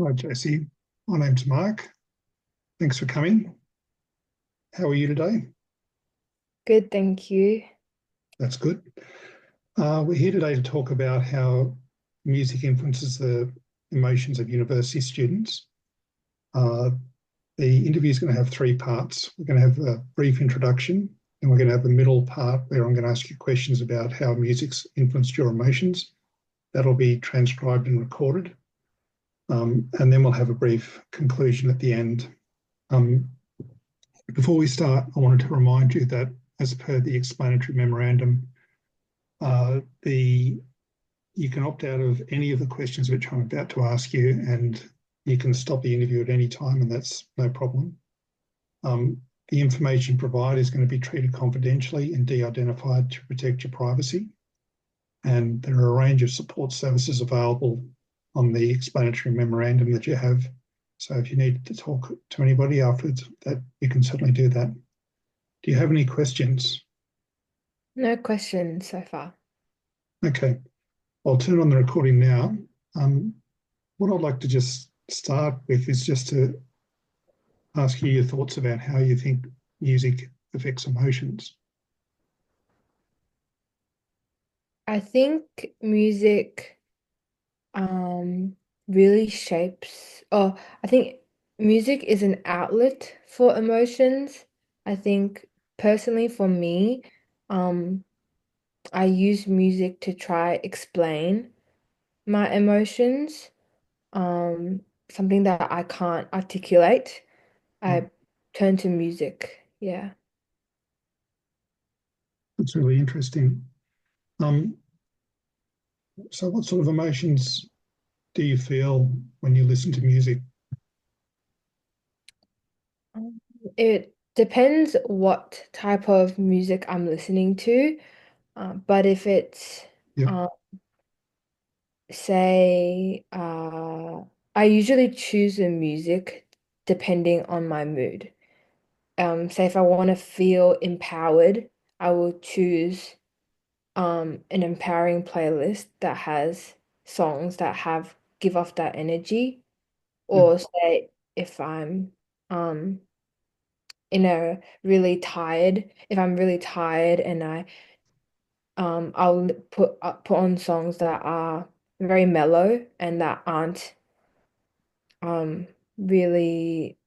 Hi, Jesse. My name's Mark. Thanks for coming. How are you today? Good, thank you. That's good. We're here today to talk about how music influences the emotions of university students. Uh, the interview is going to have three parts. We're going to have a brief introduction, and we're going to have a middle part where I'm going to ask you questions about how music's influenced your emotions. That'll be transcribed and recorded. And then we'll have a brief conclusion at the end. Um, Before we start, I wanted to remind you that as per the explanatory memorandum, the you can opt out of any of the questions which I'm about to ask you, and you can stop the interview at any time, and that's no problem. Um, the information provided is going to be treated confidentially and de-identified to protect your privacy. And there are a range of support services available on the explanatory memorandum that you have. So if you need to talk to anybody afterwards, that you can certainly do that. Do you have any questions? No questions so far. Okay, I'll turn on the recording now. Um, what I'd like to just start with is just to ask you your thoughts about how you think music affects emotions. I think music really shapes, or I think music is an outlet for emotions. I think personally for me, um, I use music to try explain my emotions. Something that I can't articulate, Mm, I turn to music. Yeah. that's really interesting. Um, so, what sort of emotions do you feel when you listen to music? It depends what type of music I'm listening to. But if it's, Yep. um, say, I usually choose the music depending on my mood. Say if I want to feel empowered, I will choose an empowering playlist that has songs that have give off that energy. Yep. Or say if I'm um if I'm really tired and I'll put on songs that are very mellow and that aren't um really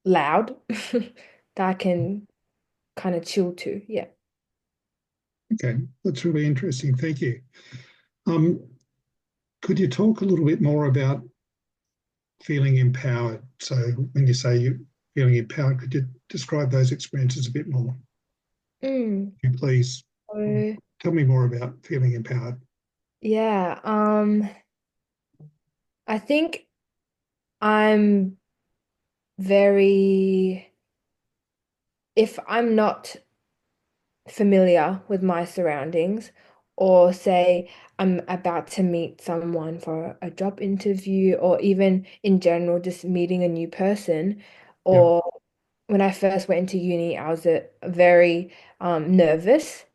loud that I can kind of chill to. Yeah. Okay, that's really interesting. Thank you. Um, could you talk a little bit more about feeling empowered? So, when you say you're feeling empowered, could you describe those experiences a bit more? Mm. Please So tell me more about feeling empowered. yeah, I think I'm very if I'm not familiar with my surroundings, or say I'm about to meet someone for a job interview, or even in general, just meeting a new person, Yep. or when I first went into uni, I was very nervous.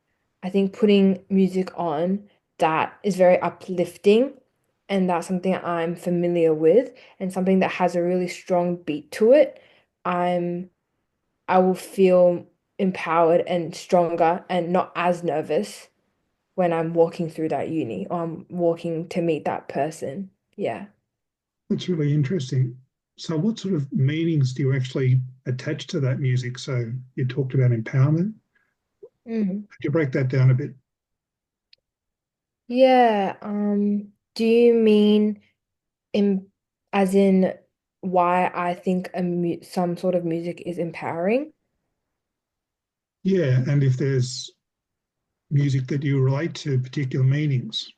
I think putting music on that is very uplifting, and that's something I'm familiar with, and something that has a really strong beat to it. I'm I will feel empowered and stronger and not as nervous when I'm walking through that uni or I'm walking to meet that person. Yeah. That's really interesting. So, what sort of meanings do you actually attach to that music? So, you talked about empowerment. Mhm. Could you break that down a bit? Yeah. Do you mean in as in why I think some sort of music is empowering? Yeah, and if there's music that you relate to particular meanings.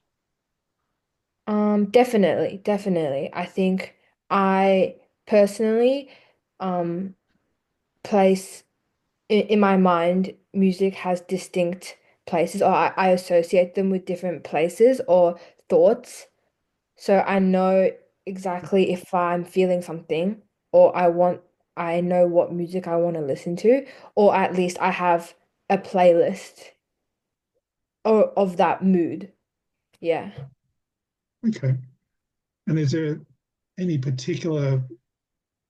Definitely, definitely. I think I personally um place in my mind, music has distinct places, or I associate them with different places or thoughts. So I know exactly if I'm feeling something, or I know what music I want to listen to, or at least I have a playlist of that mood. Yeah. Okay. And is there any particular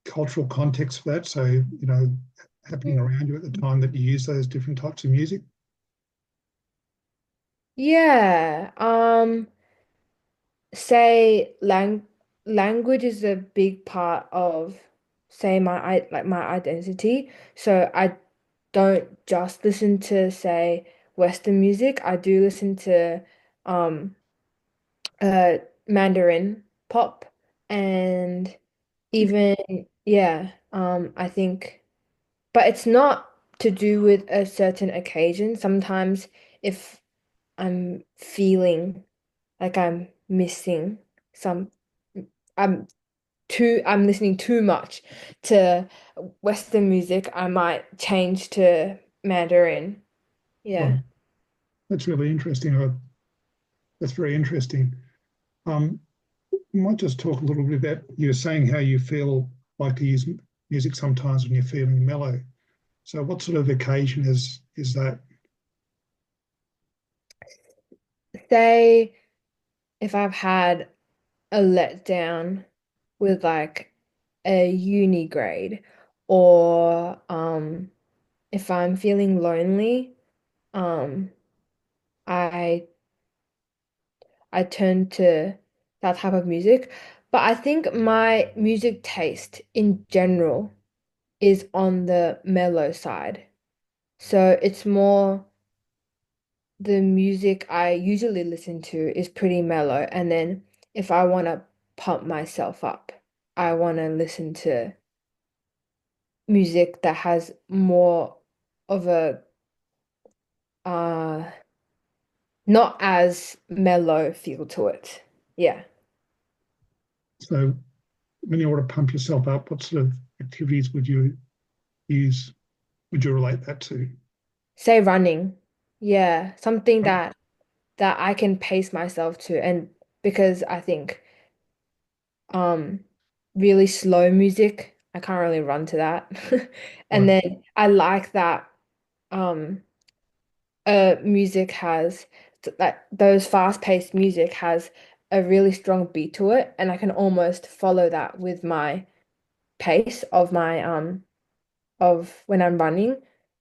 cultural context for that? So, you know, happening around you at the time that you use those different types of music? Yeah. Say language is a big part of say my identity. So I don't just listen to say Western music. I do listen to um uh Mandarin pop and even yeah, I think but it's not to do with a certain occasion. Sometimes if I'm feeling like I'm missing some I'm I'm listening too much to Western music, I might change to Mandarin. Right. Yeah. That's really interesting. That's very interesting. Um, you might just talk a little bit about you were saying how you feel like to use music sometimes when you're feeling mellow. So, what sort of occasion is that? Say if I've had a letdown with like a uni grade or if I'm feeling lonely, um I I turn to that type of music. But I think my music taste in general is on the mellow side. So it's more the music I usually listen to is pretty mellow. And then if I want to pump myself up, I want to listen to music that has more of a uh not as mellow feel to it. Yeah. So, when you want to pump yourself up, what sort of activities would you use? Would you relate that to? Say running. Yeah, something Right. that I can pace myself to and because I think um really slow music, I can't really run to that. And Right. then I like that um music has like those fast-paced music has a really strong beat to it and I can almost follow that with my pace of my of when I'm running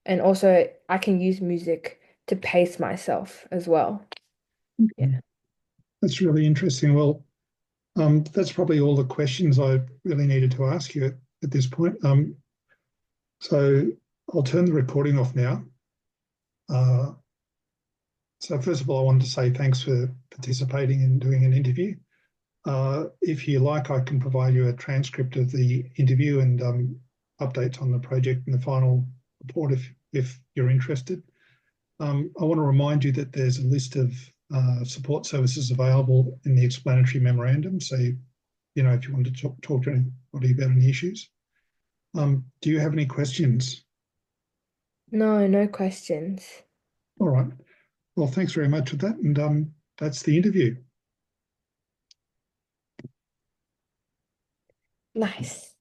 and also I can use music to pace myself as well. Yeah. That's really interesting. Well, that's probably all the questions I really needed to ask you at this point. So I'll turn the recording off now. Uh, so first of all, I wanted to say thanks for participating in doing an interview. If you like, I can provide you a transcript of the interview and updates on the project and the final report if you're interested. I want to remind you that there's a list of support services available in the explanatory memorandum. So, you know, if you want to talk to anybody about any issues. Do you have any questions? No, no questions. All right. Well, thanks very much for that. And that's the interview. Nice.